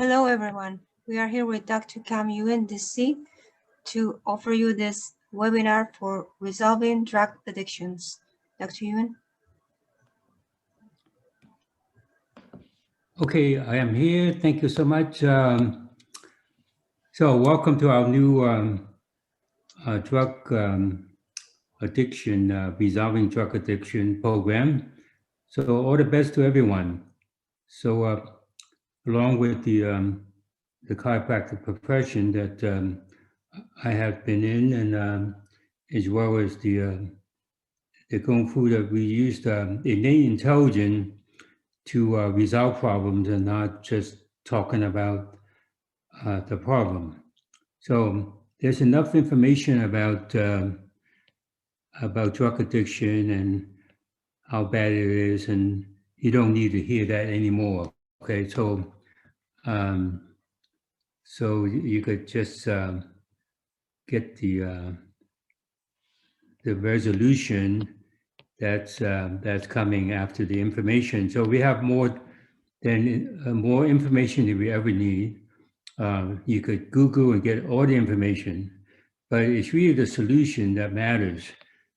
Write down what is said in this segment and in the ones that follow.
Hello, everyone. We are here with Dr.Yuen to offer you this webinar for resolving drug addictions. Dr. Yuen. Okay, I am here. Thank you so much. So welcome to our new drug addiction, resolving drug addiction program. So all the best to everyone. So along with the chiropractic profession that I have been in, and as well as the kung fu that we used, innate intelligence to resolve problems and not just talking about the problem. So there's enough information about drug addiction and how bad it is, and you don't need to hear that anymore. Okay, um, so you could just get the resolution that's coming after the information. So we have more information than we ever need. You could Google and get all the information, but it's really the solution that matters.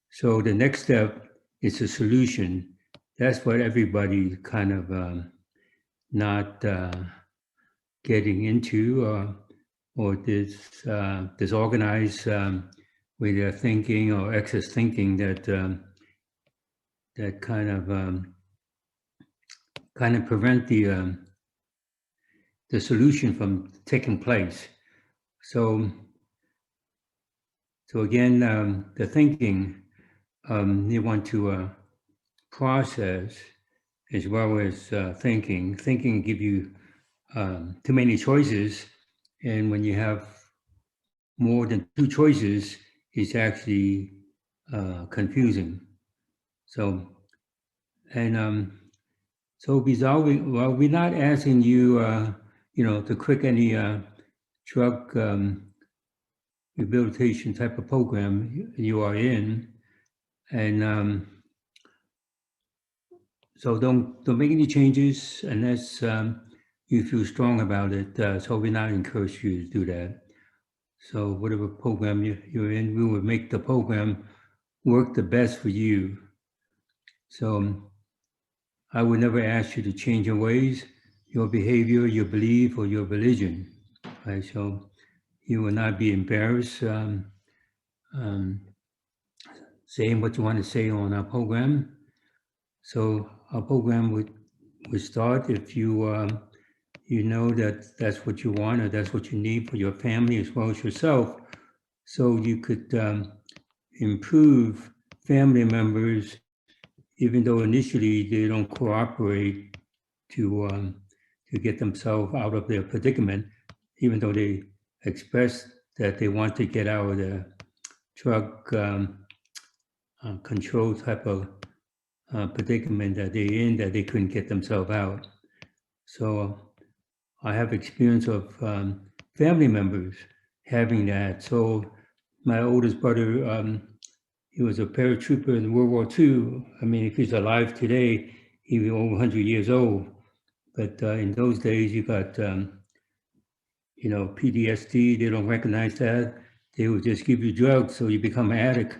So the next step is a solution. That's what everybody kind of not getting into or disorganized with their thinking or excess thinking that that kind of prevent the solution from taking place. So again, the thinking you want to process as well as thinking. Thinking give you too many choices, and when you have more than two choices, it's actually confusing. So, and so resolving. Well, we're not asking you, to quit any drug rehabilitation type of program you are in, and so don't make any changes unless you feel strong about it. So we're not encourage you to do that. So whatever program you're in, we will make the program work the best for you. So I would never ask you to change your ways, your behavior, your belief, or your religion. Right? So you will not be embarrassed saying what you want to say on our program. So our program would start if you you know that that's what you want or that's what you need for your family as well as yourself. So you could improve family members, even though initially they don't cooperate to get themselves out of their predicament, even though they express that they want to get out of the drug control type of predicament that they're in, that they couldn't get themselves out. So I have experience of family members having that. So my oldest brother, he was a paratrooper in World War II. I mean, if he's alive today, he'd be over 100 years old. But in those days, you got, PTSD. They don't recognize that. They would just give you drugs so you become an addict.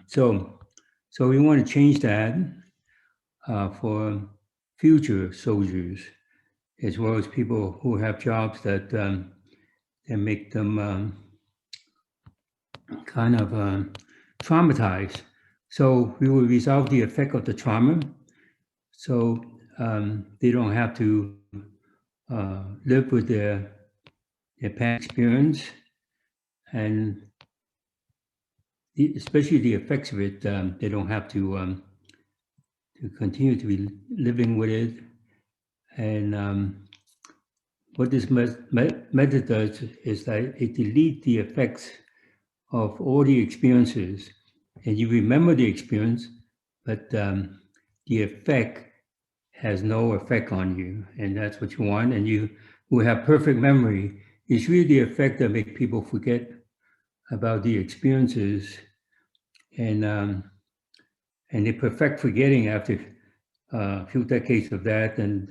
So we want to change that for future soldiers, as well as people who have jobs that make them kind of traumatized. So we will resolve the effect of the trauma, so they don't have to live with their past experience, and especially the effects of it. They don't have to continue to be living with it. And what this method does is that it deletes the effects of all the experiences, and you remember the experience, but the effect has no effect on you, and that's what you want. And you will have perfect memory. It's really the effect that makes people forget about the experiences, and they perfect forgetting after a few decades of that, and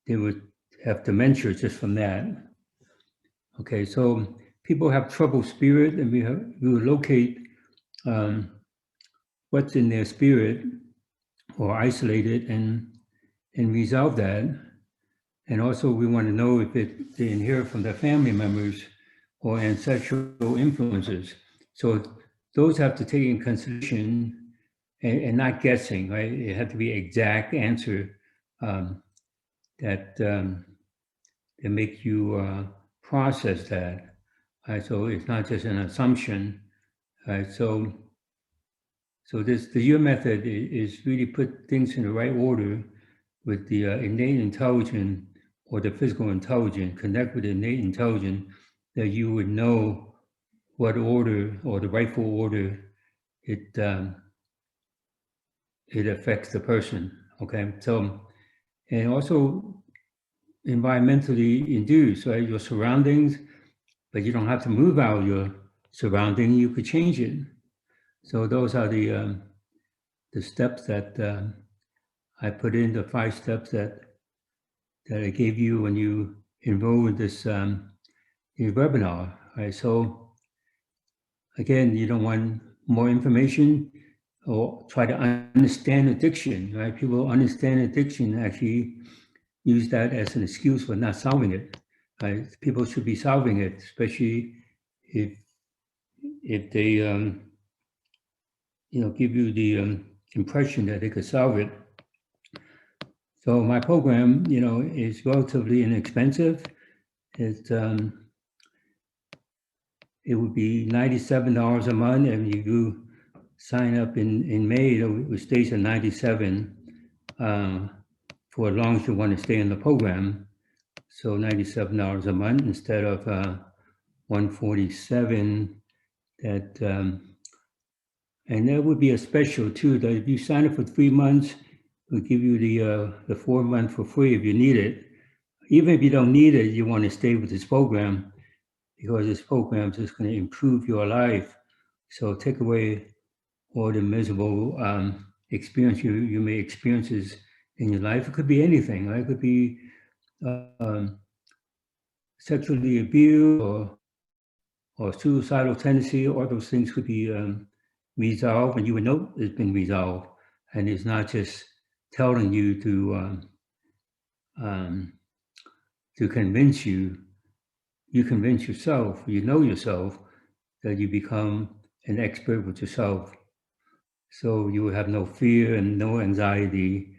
they would have dementia just from that. Okay, so people have troubled spirit, and we will locate what's in their spirit or isolate it and resolve that. And also we want to know if they inherit from their family members or ancestral influences. So those have to take in consideration and not guessing, right? It have to be exact answer um, that make you process that. Right? So it's not just an assumption. Right? So the Yuen method is really put things in the right order with the innate intelligence or the physical intelligence, connect with the innate intelligence, that you would know what order or the rightful order it it affects the person. Okay, so and also environmentally induced, right? Your surroundings, but you don't have to move out of your surrounding. You could change it. So those are the steps that I put in, the 5 steps that I gave you when you enroll in this your webinar. Right. So again, you don't want more information or try to understand addiction. Right. People understand addiction actually use that as an excuse for not solving it. Right. People should be solving it, especially if they give you the impression that they could solve it. So my program, is relatively inexpensive. It would be $97 a month, and you sign up in May. It stays at 97 for as long as you want to stay in the program. So $97 a month instead of 147. That and that would be a special too. That if you sign up for 3 months, we'll give you the 4 month for free if you need it. Even if you don't need it, you want to stay with this program because this program is just going to improve your life. So take away all the miserable experience you may experiences in your life. It could be anything, right? It could be um, sexually abused or suicidal tendency. All those things could be resolved, and you would know it's been resolved. And it's not just telling you um, to convince you. You convince yourself, you know yourself, that you become an expert with yourself. So you will have no fear and no anxiety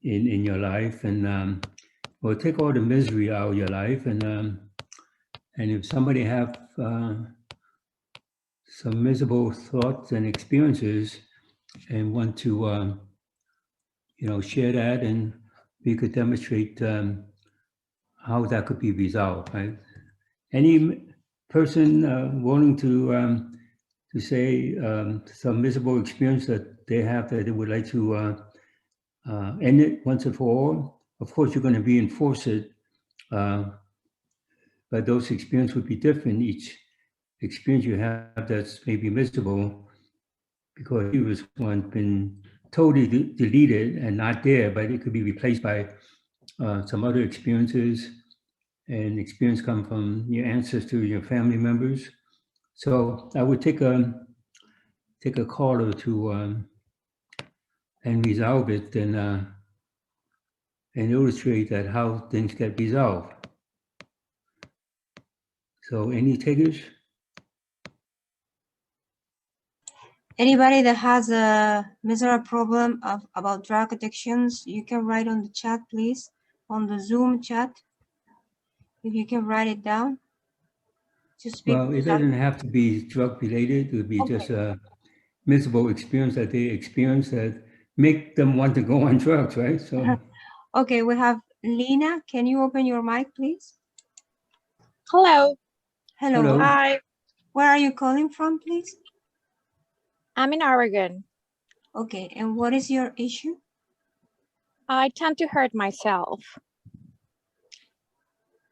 in your life, and will take all the misery out of your life. And if somebody have some miserable thoughts and experiences and want to share that, and we could demonstrate how that could be resolved. Right? Any person willing to say some miserable experience that they have that they would like to end it once and for all. Of course, you're going to reinforce it, but those experiences would be different. Each experience you have that's maybe miserable because the previous one's been totally deleted and not there, but it could be replaced by some other experiences, and experience come from your ancestors, your family members. So I would take a call or two and resolve it and illustrate that how things get resolved. So any takers? Anybody that has a miserable problem about drug addictions, you can write on the chat, please, on the Zoom chat. If you can write it down to speak. Well, it doesn't have to be drug related. It would be just a miserable experience that they experience that make them want to go on drugs, right? So. Okay, we have Lena. Can you open your mic, please? Hello. Hello. Hello. Hi. Where are you calling from, please? I'm in Oregon. Okay, and what is your issue? I tend to hurt myself.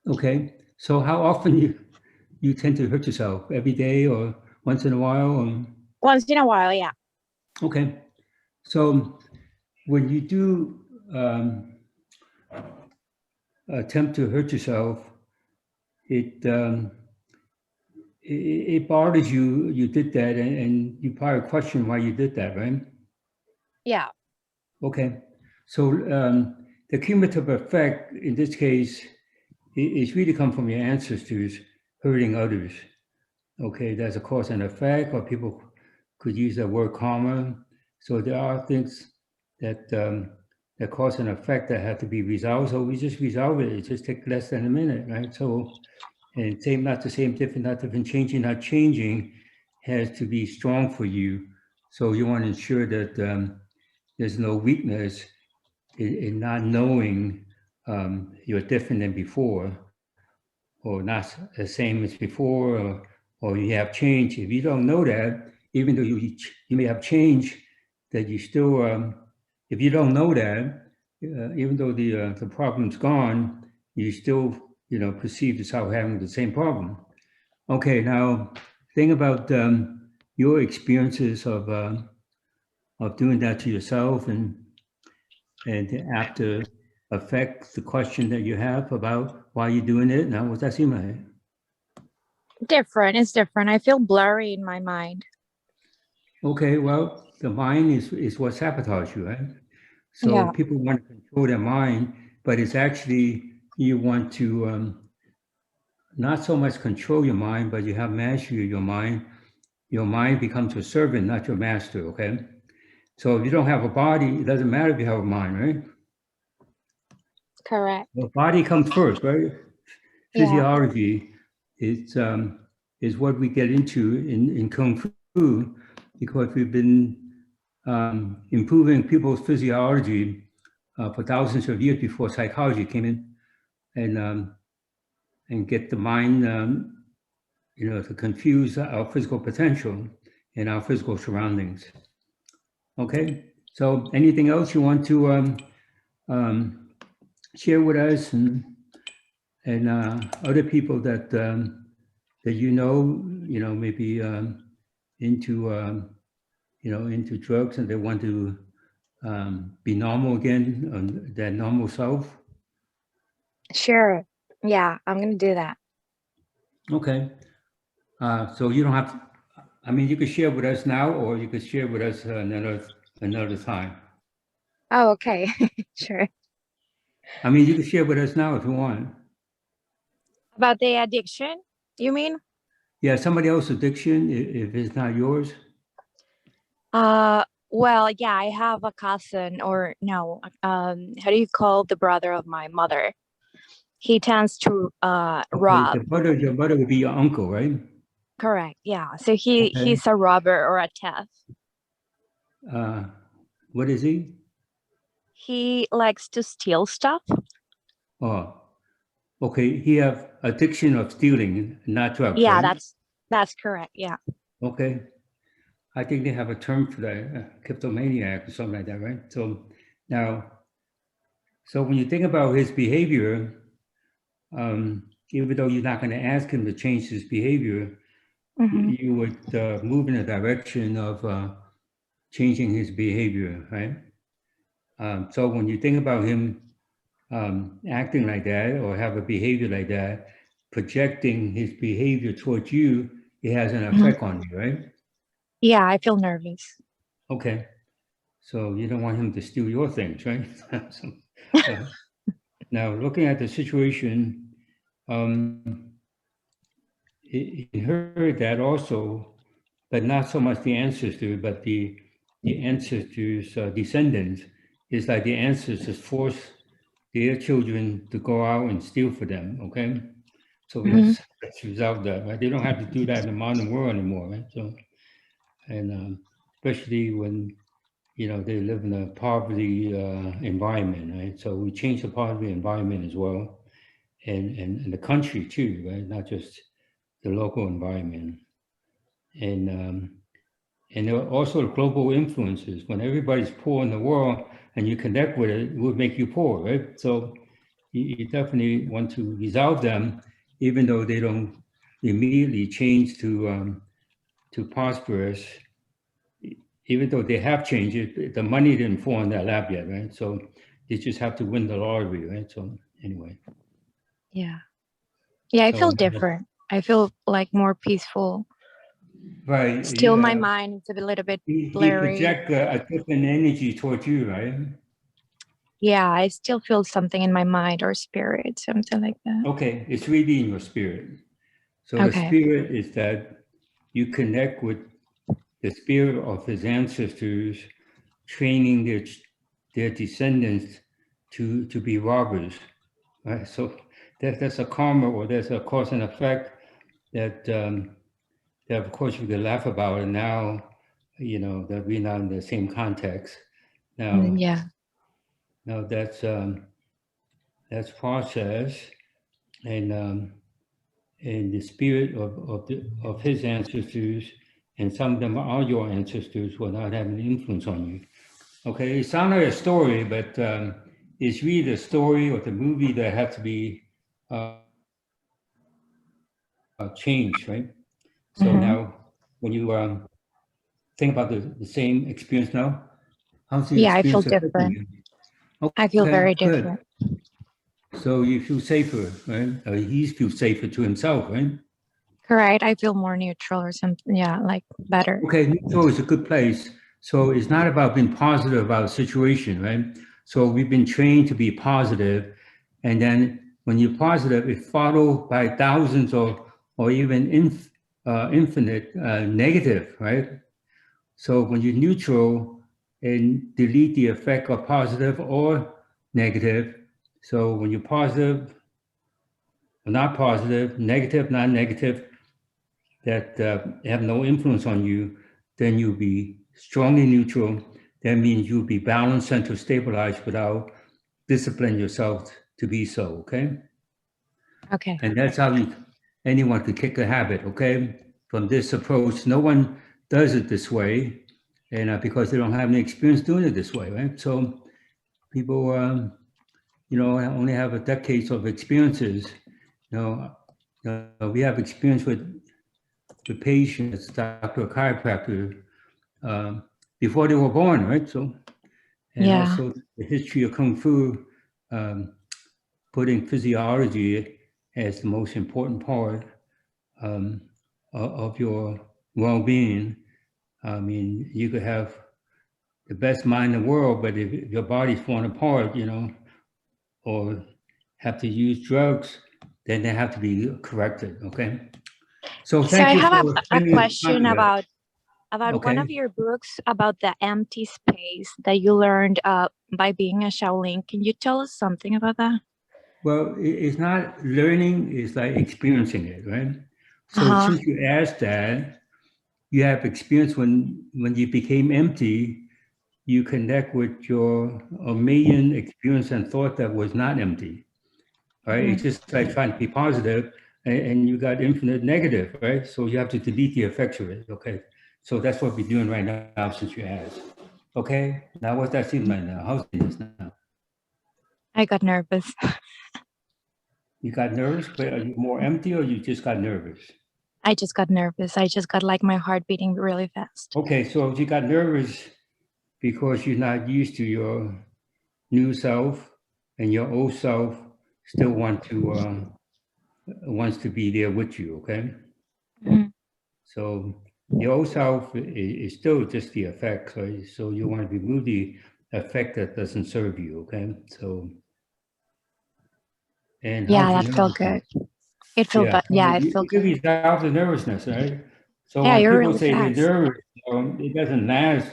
Okay, so how often you tend to hurt yourself? Every day or once in a while? Once in a while, yeah. Okay, so when you do attempt to hurt yourself, it bothers you. You did that, and you probably question why you did that, right? Yeah. Okay. So the cumulative effect in this case is really come from your ancestors hurting others. Okay, there's a cause and effect, or people could use the word karma. So there are things that that cause and effect that have to be resolved. So we just resolve it. It just takes less than a minute, right? So, and same, not the same, different, not different, changing, not changing has to be strong for you. So you want to ensure that there's no weakness in not knowing you're different than before, or not the same as before, or you have change. If you don't know that, even though you may have change, that you still, if you don't know that, even though the problem's gone, you still perceive yourself having the same problem. Okay, now think about your experiences of doing that to yourself, and the after effect, the question that you have about why you're doing it. Now, what's that seem like? Different. It's different. I feel blurry in my mind. Okay, well, the mind is what sabotages you, right? So Yeah. people want to control their mind, but it's actually you want to not so much control your mind, but you have mastery of your mind. Your mind becomes a servant, not your master, okay? So if you don't have a body, it doesn't matter if you have a mind, right? Correct. The body comes first, right? Yeah. Physiology is what we get into in Kung Fu, because we've been improving people's physiology for thousands of years before psychology came in, and get the mind, to confuse our physical potential and our physical surroundings. Okay, so anything else you want to share with us, and other people that that maybe into into drugs, and they want to be normal again, their normal self? Sure. Yeah, I'm gonna do that. Okay. So you don't have to, I mean, you could share with us now, or you could share with us another time. Oh, okay. Sure. I mean, you could share with us now if you want. About the addiction, you mean? Yeah, somebody else's addiction, if it's not yours. Well, yeah, I have a cousin, or no, how do you call the brother of my mother? He tends to Okay, rob. your brother would be your uncle, right? Correct. Yeah. So Okay. he's a robber or a thief. Uh, what is he? He likes to steal stuff. Oh, okay. He have addiction of stealing, not drugs, Yeah, right? that's correct. Yeah. Okay. I think they have a term for that, kleptomaniac or something like that, right? So now, so when you think about his behavior, even though you're not going to ask him to change his behavior, Mm-hmm. you would move in a direction of changing his behavior, right? So when you think about him acting like that, or have a behavior like that, projecting his behavior towards you, it has an Mm-hmm. effect on you, right? Yeah, I feel nervous. Okay. So you don't want him to steal your things, right? So, uh, now, looking at the situation, he heard that also, but not so much the ancestor, but the ancestors' descendants. It's like the ancestors force their children to go out and steal for them. Okay, so Mm-hmm. let's resolve that. Right? They don't have to do that in the modern world anymore, right? So, and especially when they live in a poverty environment, right? So we change the poverty environment as well, and the country too, right? Not just the local environment, and there are also global influences. When everybody's poor in the world and you connect with it, it will make you poor, right? So you definitely want to resolve them, even though they don't immediately change to prosperous. Even though they have changed it, the money didn't fall in that lap yet, right? So They just have to win the lottery, right? So anyway. Yeah. Yeah, I feel So different. I feel like more peaceful. right, Still, my yeah. mind is a little bit He blurry. project a different energy towards you, right? Yeah, I still feel something in my mind or spirit, something like that. Okay, it's really in your spirit. So the Okay. spirit is that you connect with the spirit of his ancestors, training their descendants to be robbers. Right? So that's a karma, or there's a cause and effect that that of course we can laugh about it now, you know, that we're not in the same context. Now, Yeah. now that's process, and the spirit of his ancestors, and some of them are your ancestors, will not have an influence on you. Okay, it sounds like a story, but it's really the story or the movie that has to be changed, right? So Hmm. now, when you think about the same experience now, how's the Yeah, I feel experience affecting different. you? I feel Okay, very good. different. So you feel safer, right? He feels safer to himself, right? Correct. I feel more neutral or something. Yeah, like better. Okay, neutral is a good place. So it's not about being positive about a situation, right? So we've been trained to be positive, and then when you're positive, it's followed by thousands or even infinite negative, right? So when you're neutral and delete the effect of positive or negative, so when you're positive or not positive, negative, not negative, that have no influence on you, then you'll be strongly neutral. That means you'll be balanced, center stabilized without discipline yourself to be so, okay? Okay. And that's how anyone could kick a habit, okay? From this approach, no one does it this way, and because they don't have any experience doing it this way, right? So people, you know, only have a decades of experiences. We have experience with patients, Dr. Chiropractor, um, before they were born, right? So, and Yeah. also the history of Kung Fu, um, putting physiology as the most important part um, of your well-being. I mean, you could have the best mind in the world, but if your body's falling apart, you know, or have to use drugs, then they have to be corrected. Okay. So So thank I you have for a spending time question with us. about one of Okay. your books about the empty space that you learned by being a Shaolin. Can you tell us something about that? Well, it's not learning, it's like experiencing it, right? So Uh-huh. since you asked that, you have experience when you became empty, you connect with your a million experience and thought that was not empty, right? It's Mhm. just like trying to be positive and you got infinite negative, right? So you have to delete the effects of it, okay? So that's what we're doing right now since you asked. Okay, now what's that seem like now? How's it now? I got nervous. You got nervous, but are you more empty or you just got nervous? I just got nervous. I just got like my heart beating really fast. Okay, so if you got nervous because you're not used to your new self and your old self still wants to be there with you, okay? Mhm. So the old self is still just the effect, right? So you want to remove the effect that doesn't serve you, okay? So, and Yeah, how's your that felt nervousness? good. It felt Yeah, but so yeah, it you felt can good. resolve the nervousness, right? So Yeah, when you're people really say they're fast. nervous, it doesn't last.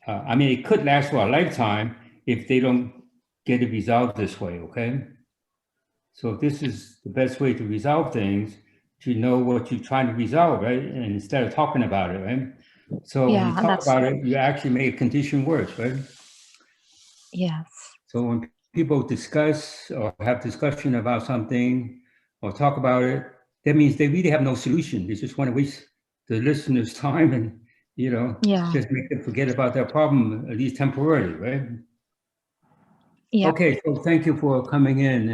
I mean, it could last for a lifetime if they don't get it resolved this way, okay? So this is the best way to resolve things, to know what you're trying to resolve, right? And instead of talking about it, right? So when you Yeah, talk that's about it, you actually make a condition worse, right? yes. So when people discuss or have discussion about something or talk about it, that means they really have no solution. They just want to waste the listener's time and, you know, Yeah. just make them forget about their problem, at least temporarily, right? Yeah. Okay, so thank you for coming in,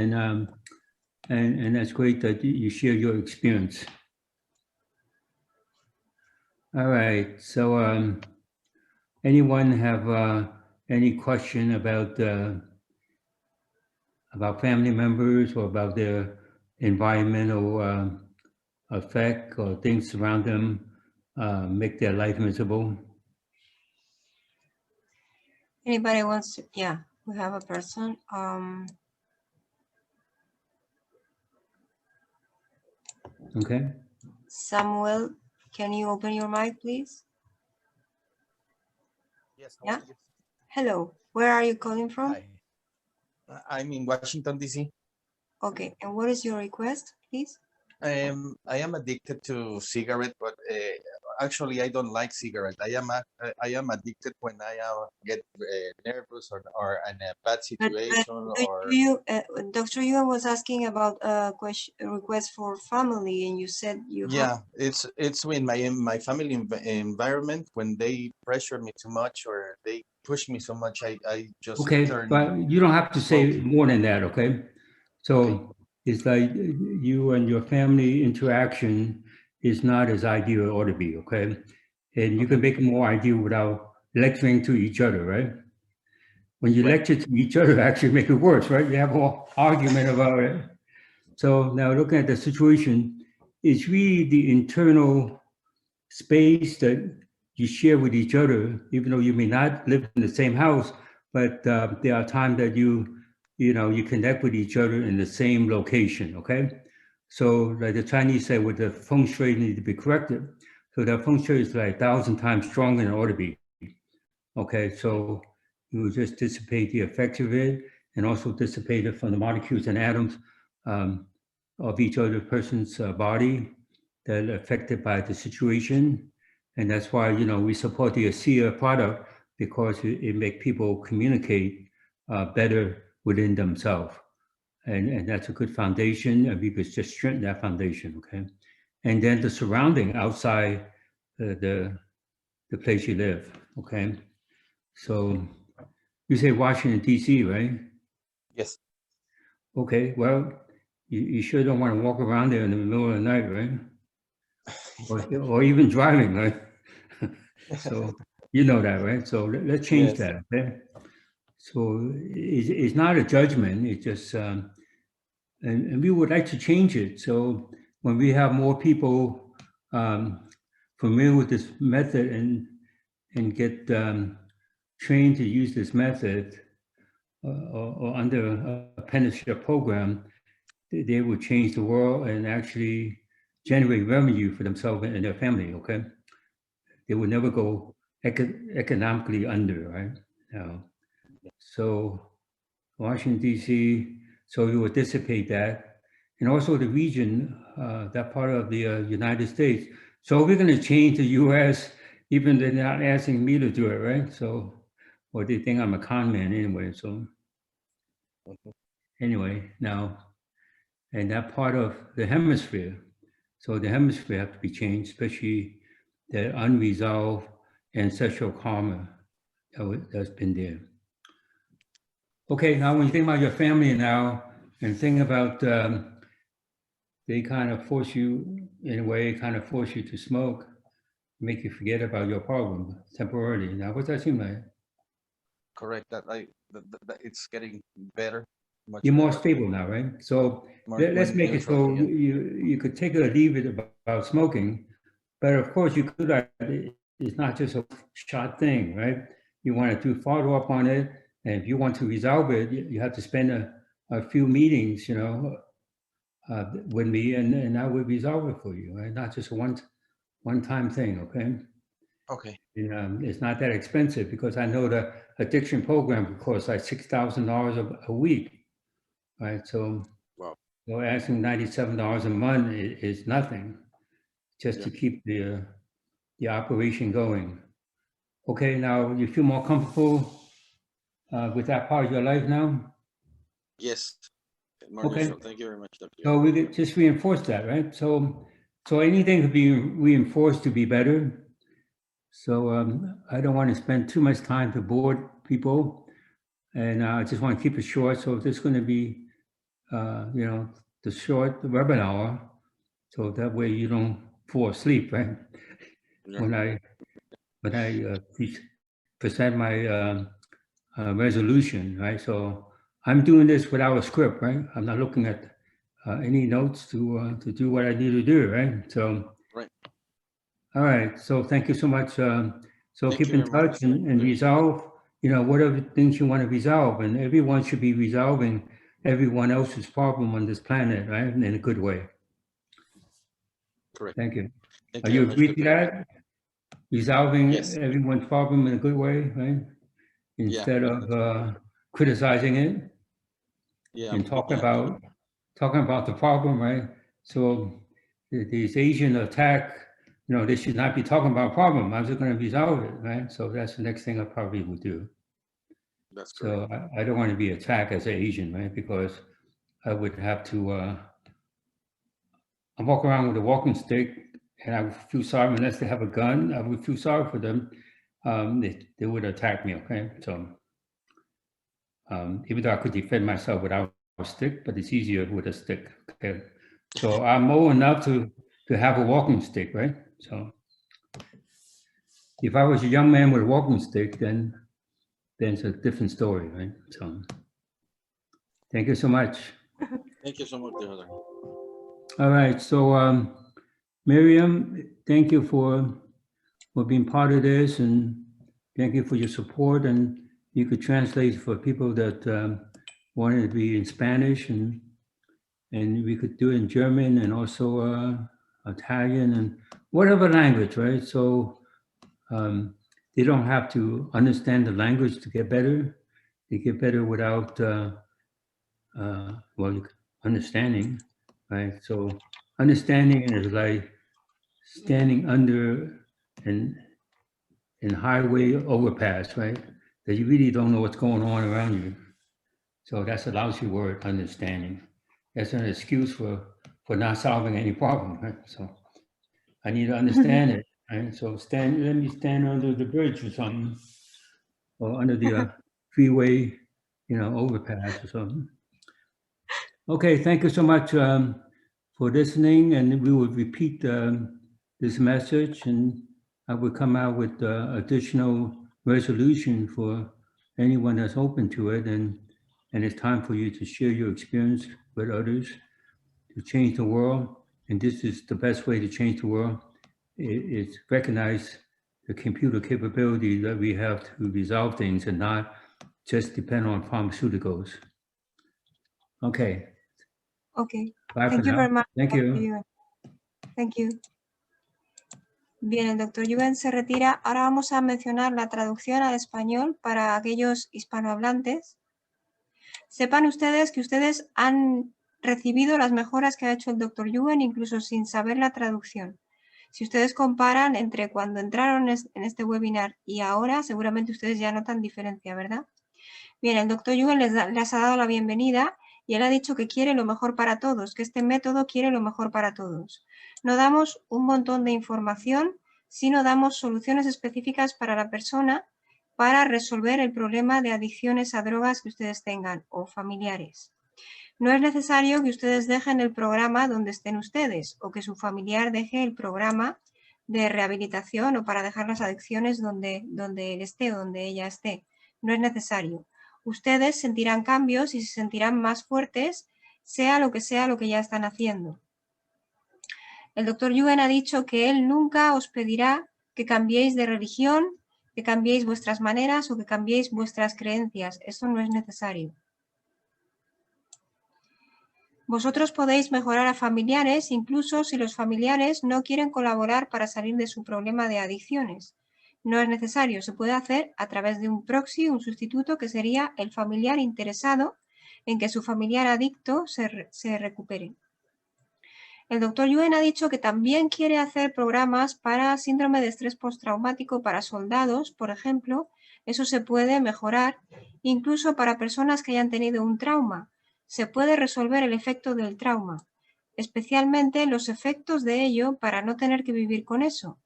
and that's great that you share your experience. All right, so anyone have any question about about family members or about their environmental effect or things around them make their life miserable. Anybody wants to? Yeah, we have a person. Okay. Samuel, can you open your mic, please? Yes, how Yeah. are you? Hello. Where are you calling from? Hi. I'm in Washington, D.C. Okay. And what is your request, please? I am addicted to cigarette, but actually I don't like cigarette. I am addicted when I get nervous or in a bad situation or Dr. Yuen was asking about a request for family, and you said you have. yeah, it's when my family environment when they pressure me too much or they push me so much, I just Okay, turn but you don't have to say smoking. more than that, okay? So Okay. it's like you and your family interaction is not as ideal it ought to be, okay? And you can make it more ideal without lecturing to each other, right? When you Right. lecture to each other, actually make it worse, right? You have an argument about it. So now looking at the situation, it's really the internal space that you share with each other, even though you may not live in the same house, but there are times that you connect with each other in the same location, okay? So like the Chinese say, with the feng shui need to be corrected. So that feng shui is like 1,000 times stronger than it ought to be, okay? So you will just dissipate the effects of it and also dissipate it from the molecules and atoms of each other person's body that are affected by the situation. And that's why, we support the ASEA product because it makes people communicate better within themselves. And that's a good foundation. And we could just strengthen that foundation, okay? And then the surrounding outside the place you live, okay? So you say Washington, D.C., right? Yes. Okay, well, you sure don't want to walk around there in the middle of the night, right? Or even driving, right? So you know that, right? So let's change Yes. that, okay? So it's not a judgment, it's just, and we would like to change it. So when we have more people familiar with this method and get trained to use this method or under a apprenticeship program, they will change the world and actually generate revenue for themselves and their family, okay? They will never go economically under, right? Now, so Washington, D.C., so you will dissipate that. And also the region, that part of the United States. So we're going to change the U.S., even they're not asking me to do it, right? So, or they think I'm a con man anyway. So anyway, now, and that part of the hemisphere. So the hemisphere have to be changed, especially the unresolved ancestral karma that's been there. Okay, now when you think about your family now and think about they kind of force you, in a way, kind of force you to smoke, make you forget about your problem temporarily. Now, what's that seem like? Correct. That it's getting better, much You're more better. stable now, right? So More let's make it so neutrally, yeah. you could take it or leave it about smoking, but of course you could. It's not just a shot thing, right? You want to do follow up on it, and if you want to resolve it, you have to spend a few meetings, with me, and I would resolve it for you, right? Not just a one time thing, okay? Okay. And it's not that expensive because I know the addiction program costs like $6,000 a week, right? So, Wow. so asking $97 a month is nothing, just Yeah. to keep the operation going. Okay, now you feel more comfortable with that part of your life now? Yes. More Okay. neutral. Thank you very much, Dr. So we could just reinforce that, right? So anything could be reinforced to be better. So I don't want to spend too much time to bore people, and I just want to keep it short. So this is going to be, the short webinar, so that way you don't fall asleep, right? Yeah. When I present my resolution, right? So I'm doing this without a script, right? I'm not looking at any notes to do what I need to do, right? So, Right. all right. So thank you so much. So Thank keep you in very much. touch and resolve, you know, whatever things you want to resolve. And everyone should be resolving everyone else's problem on this planet, right? In a good way. Correct. Thank you. Thank Are you you very much, agree to Dr. that? Resolving Yes. everyone's problem in a good way, right? Instead of criticizing it Yeah. and talking about the problem, right? So these Asian attack, you know, they should not be talking about problem. I'm just going to resolve it, right? So that's the next thing I probably would do. That's correct. So I don't want to be attacked as an Asian, right? Because I would have to, I walk around with a walking stick and I would feel sorry, unless they have a gun, I would feel sorry for them. They would attack me, okay? So even though I could defend myself without a stick, but it's easier with a stick, okay? So I'm old enough to have a walking stick, right? So if I was a young man with a walking stick, then it's a different story, right? So thank you so much. Thank you so much, Dr. All right, so Miriam, thank you for being part of this, and thank you for your support. And you could translate for people that wanted to be in Spanish, and we could do it in German and also Italian and whatever language, right? So they don't have to understand the language to get better. They get better without, well, understanding, right? So understanding is like standing under an highway overpass, right? That you really don't know what's going on around you. So that's a lousy word, understanding. That's an excuse for not solving any problem, right? So I need to understand it, right? So let me stand under the bridge or something, or under the freeway, you know, overpass or something. Okay, thank you so much for listening, and we will repeat this message, and I will come out with additional resolution for anyone that's open to it, and it's time for you to share your experience with others to change the world, and this is the best way to change the world. It's recognize the computer capability that we have to resolve things and not just depend on pharmaceuticals. Okay. Okay. Bye Thank for you now. very much, Thank Dr. you. Yuen. Thank you. Bien, el doctor Yuen se retira. Ahora vamos a mencionar la traducción al español para aquellos hispanohablantes. Sepan ustedes que ustedes han recibido las mejoras que ha hecho el doctor Yuen, incluso sin saber la traducción. Si ustedes comparan entre cuando entraron en este webinar y ahora, seguramente ustedes ya notan diferencia, ¿verdad? Bien, el doctor Yuen les ha dado la bienvenida y él ha dicho que quiere lo mejor para todos, que este método quiere lo mejor para todos. No damos un montón de información, sino damos soluciones específicas para la persona para resolver el problema de adicciones a drogas que ustedes tengan o familiares. No es necesario que ustedes dejen el programa donde estén ustedes o que su familiar deje el programa de rehabilitación o para dejar las adicciones donde él esté o donde ella esté. No es necesario. Ustedes sentirán cambios y se sentirán más fuertes, sea lo que ya están haciendo. El doctor Yuen ha dicho que él nunca os pedirá que cambiéis de religión, que cambiéis vuestras maneras o que cambiéis vuestras creencias. Eso no es necesario. Vosotros podéis mejorar a familiares, incluso si los familiares no quieren colaborar para salir de su problema de adicciones. No es necesario, se puede hacer a través de un proxy, un sustituto que sería el familiar interesado en que su familiar adicto se recupere. El doctor Yuen ha dicho que también quiere hacer programas para síndrome de estrés postraumático para soldados, por ejemplo. Eso se puede mejorar, incluso para personas que hayan tenido un trauma. Se puede resolver el efecto del trauma, especialmente los efectos de ello para no tener que vivir con eso.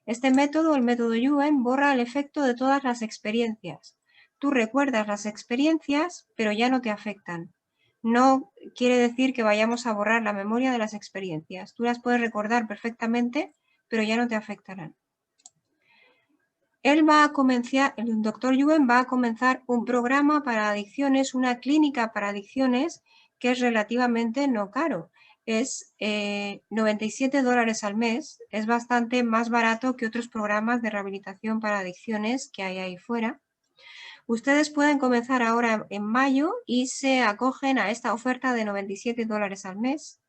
Este método, el método Yuen, borra el efecto de todas las experiencias. Tú recuerdas las experiencias, pero ya no te afectan. No quiere decir que vayamos a borrar la memoria de las experiencias. Tú las puedes recordar perfectamente, pero ya no te afectarán. el doctor Yuen va a comenzar un programa para adicciones, una clínica para adicciones que es relativamente no caro. Es $97 al mes, es bastante más barato que otros programas de rehabilitación para adicciones que hay ahí fuera. Ustedes pueden comenzar ahora en mayo y se acogen a esta oferta de $97 al mes.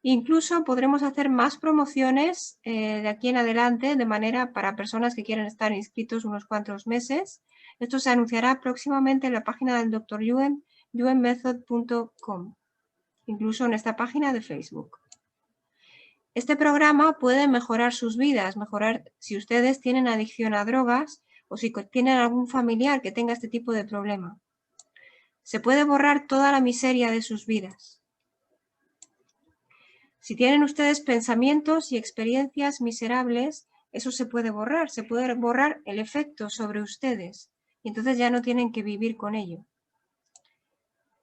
Incluso podremos hacer más promociones de aquí en adelante, de manera para personas que quieren estar inscritos unos cuantos meses. Esto se anunciará próximamente en la página del Dr. Yuen, yuenmethod.com, incluso en esta página de Facebook. Este programa puede mejorar sus vidas, mejorar si ustedes tienen adicción a drogas o si tienen algún familiar que tenga este tipo de problema. Se puede borrar toda la miseria de sus vidas. Si tienen ustedes pensamientos y experiencias miserables, eso se puede borrar el efecto sobre ustedes y entonces ya no tienen que vivir con ello.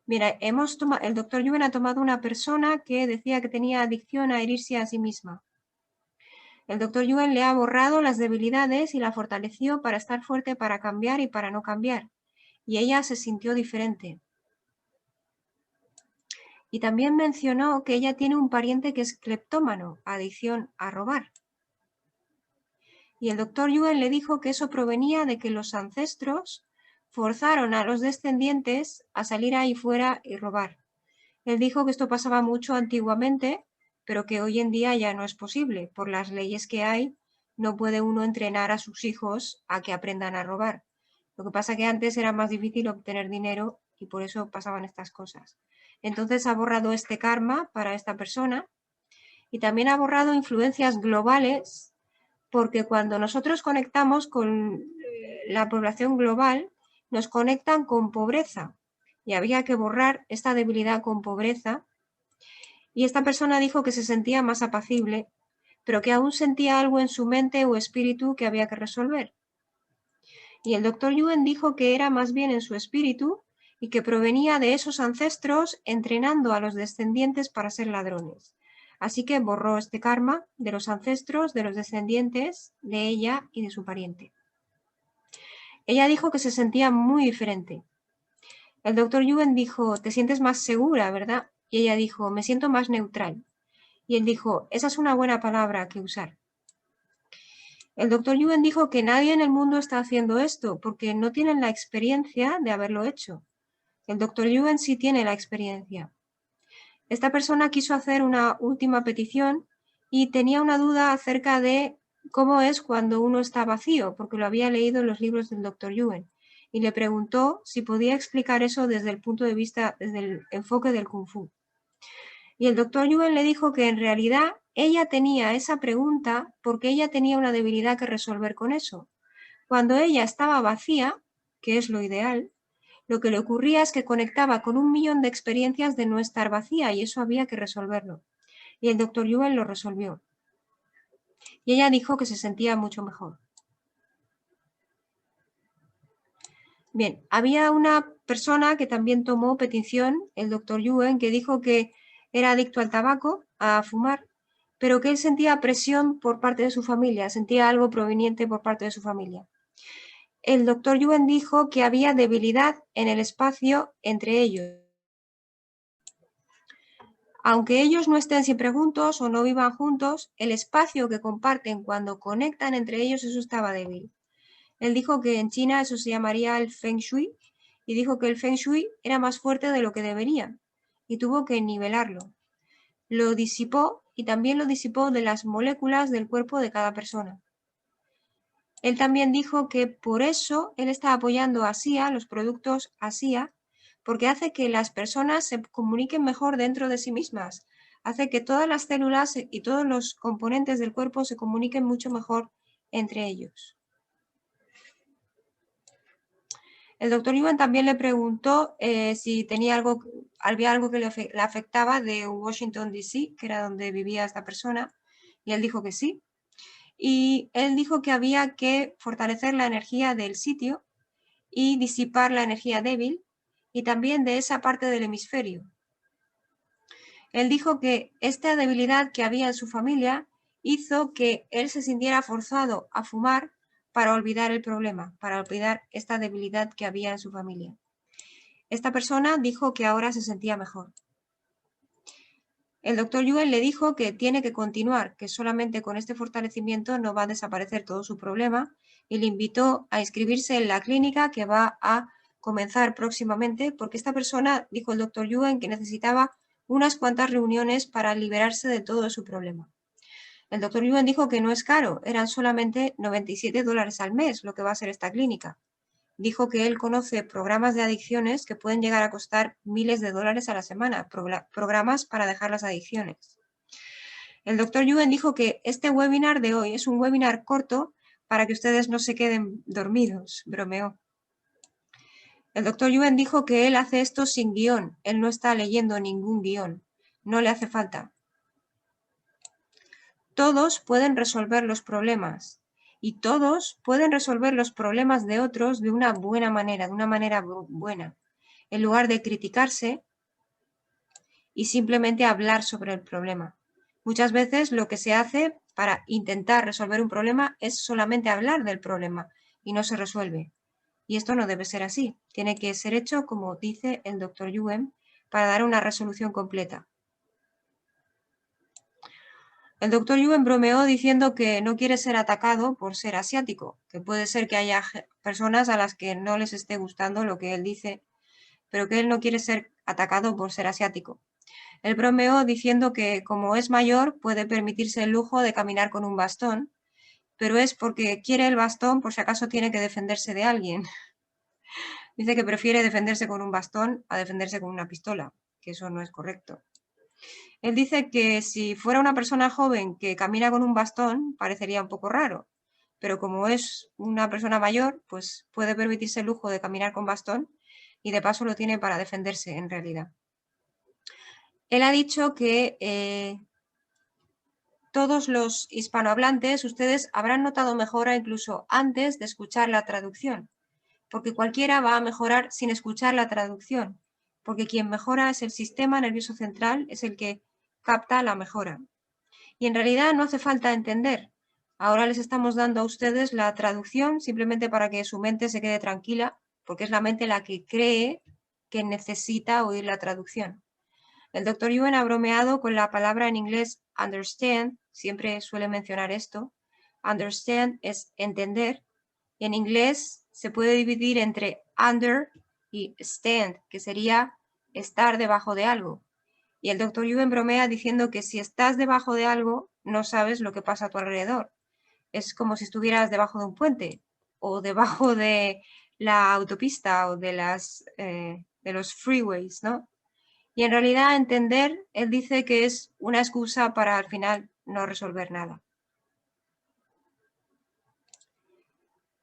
Mira, el doctor Yuen ha tomado una persona que decía que tenía adicción a herirse a sí misma. El doctor Yuen le ha borrado las debilidades y la fortaleció para estar fuerte, para cambiar y para no cambiar. Y ella se sintió diferente. Y también mencionó que ella tiene un pariente que es cleptómano, adicción a robar. Y el doctor Yuen le dijo que eso provenía de que los ancestros forzaron a los descendientes a salir ahí fuera y robar. Él dijo que esto pasaba mucho antiguamente, pero que hoy en día ya no es posible. Por las leyes que hay, no puede uno entrenar a sus hijos a que aprendan a robar. Lo que pasa es que antes era más difícil obtener dinero y por eso pasaban estas cosas. Entonces ha borrado este karma para esta persona y también ha borrado influencias globales, porque cuando nosotros conectamos con la población global, nos conectan con pobreza y había que borrar esta debilidad con pobreza. Y esta persona dijo que se sentía más apacible, pero que aún sentía algo en su mente o espíritu que había que resolver. Y el doctor Yuen dijo que era más bien en su espíritu y que provenía de esos ancestros entrenando a los descendientes para ser ladrones. Así que borró este karma de los ancestros, de los descendientes, de ella y de su pariente. Ella dijo que se sentía muy diferente. El doctor Yuen dijo, te sientes más segura, ¿verdad? Y ella dijo, me siento más neutral. Y él dijo, esa es una buena palabra que usar. El doctor Yuen dijo que nadie en el mundo está haciendo esto porque no tienen la experiencia de haberlo hecho. El doctor Yuen sí tiene la experiencia. Esta persona quiso hacer una última petición y tenía una duda acerca de cómo es cuando uno está vacío, porque lo había leído en los libros del doctor Yuen. Y le preguntó si podía explicar eso desde el punto de vista, desde el enfoque del Kung Fu. Y el doctor Yuen le dijo que en realidad ella tenía esa pregunta porque ella tenía una debilidad que resolver con eso. Cuando ella estaba vacía, que es lo ideal, lo que le ocurría es que conectaba con 1.000.000 de experiencias de no estar vacía y eso había que resolverlo. Y el doctor Yuen lo resolvió. Y ella dijo que se sentía mucho mejor. Bien, había una persona que también tomó petición, el doctor Yuen, que dijo que era adicto al tabaco, a fumar, pero que él sentía presión por parte de su familia, sentía algo proveniente por parte de su familia. El doctor Yuen dijo que había debilidad en el espacio entre ellos. Aunque ellos no estén siempre juntos o no vivan juntos, el espacio que comparten cuando conectan entre ellos, eso estaba débil. Él dijo que en China eso se llamaría el Feng Shui y dijo que el Feng Shui era más fuerte de lo que debería y tuvo que nivelarlo. Lo disipó y también lo disipó de las moléculas del cuerpo de cada persona. Él también dijo que por eso él está apoyando a SIA, los productos SIA, porque hace que las personas se comuniquen mejor dentro de sí mismas, hace que todas las células y todos los componentes del cuerpo se comuniquen mucho mejor entre ellos. El doctor Yuen también le preguntó si había algo que le afectaba de Washington, D.C., que era donde vivía esta persona, y él dijo que sí. Y él dijo que había que fortalecer la energía del sitio y disipar la energía débil y también de esa parte del hemisferio. Él dijo que esta debilidad que había en su familia hizo que él se sintiera forzado a fumar para olvidar el problema, para olvidar esta debilidad que había en su familia. Esta persona dijo que ahora se sentía mejor. El doctor Yuen le dijo que tiene que continuar, que solamente con este fortalecimiento no va a desaparecer todo su problema, y le invitó a inscribirse en la clínica que va a comenzar próximamente, porque esta persona, dijo el doctor Yuen, que necesitaba unas cuantas reuniones para liberarse de todo su problema. El doctor Yuen dijo que no es caro, eran solamente $97 al mes lo que va a ser esta clínica. Dijo que él conoce programas de adicciones que pueden llegar a costar miles de dólares a la semana, programas para dejar las adicciones. El doctor Yuen dijo que este webinar de hoy es un webinar corto para que ustedes no se queden dormidos, bromeó. El doctor Yuen dijo que él hace esto sin guión, él no está leyendo ningún guión, no le hace falta. Todos pueden resolver los problemas y todos pueden resolver los problemas de otros de una buena manera, de una manera buena, en lugar de criticarse y simplemente hablar sobre el problema. Muchas veces lo que se hace para intentar resolver un problema es solamente hablar del problema y no se resuelve. Y esto no debe ser así. Tiene que ser hecho, como dice el doctor Yuen, para dar una resolución completa. El doctor Yuen bromeó diciendo que no quiere ser atacado por ser asiático, que puede ser que haya personas a las que no les esté gustando lo que él dice, pero que él no quiere ser atacado por ser asiático. Él bromeó diciendo que como es mayor puede permitirse el lujo de caminar con un bastón, pero es porque quiere el bastón por si acaso tiene que defenderse de alguien. Dice que prefiere defenderse con un bastón a defenderse con una pistola, que eso no es correcto. Él dice que si fuera una persona joven que camina con un bastón, parecería un poco raro, pero como es una persona mayor, pues puede permitirse el lujo de caminar con bastón y de paso lo tiene para defenderse en realidad. Él ha dicho que todos los hispanohablantes, ustedes habrán notado mejora incluso antes de escuchar la traducción, porque cualquiera va a mejorar sin escuchar la traducción, porque quien mejora es el sistema nervioso central, es el que capta la mejora. Y en realidad no hace falta entender. Ahora les estamos dando a ustedes la traducción simplemente para que su mente se quede tranquila, porque es la mente la que cree que necesita oír la traducción. El doctor Yuen ha bromeado con la palabra en inglés understand, siempre suele mencionar esto. Understand es entender, y en inglés se puede dividir entre under y stand, que sería estar debajo de algo. Y el doctor Yuen bromea diciendo que si estás debajo de algo, no sabes lo que pasa a tu alrededor. Es como si estuvieras debajo de un puente o debajo de la autopista o de los freeways, ¿no? Y en realidad entender, él dice que es una excusa para al final no resolver nada.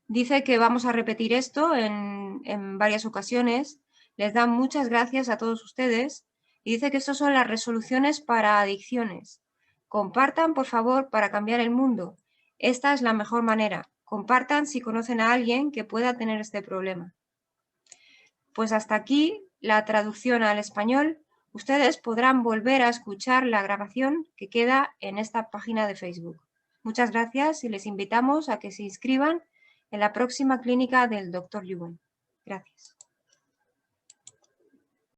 Dice que vamos a repetir esto en varias ocasiones. Les da muchas gracias a todos ustedes y dice que estas son las resoluciones para adicciones. Compartan, por favor, para cambiar el mundo. Esta es la mejor manera. Compartan si conocen a alguien que pueda tener este problema. Pues hasta aquí la traducción al español. Ustedes podrán volver a escuchar la grabación que queda en esta página de Facebook. Muchas gracias y les invitamos a que se inscriban en la próxima clínica del Dr. Yuen. Gracias.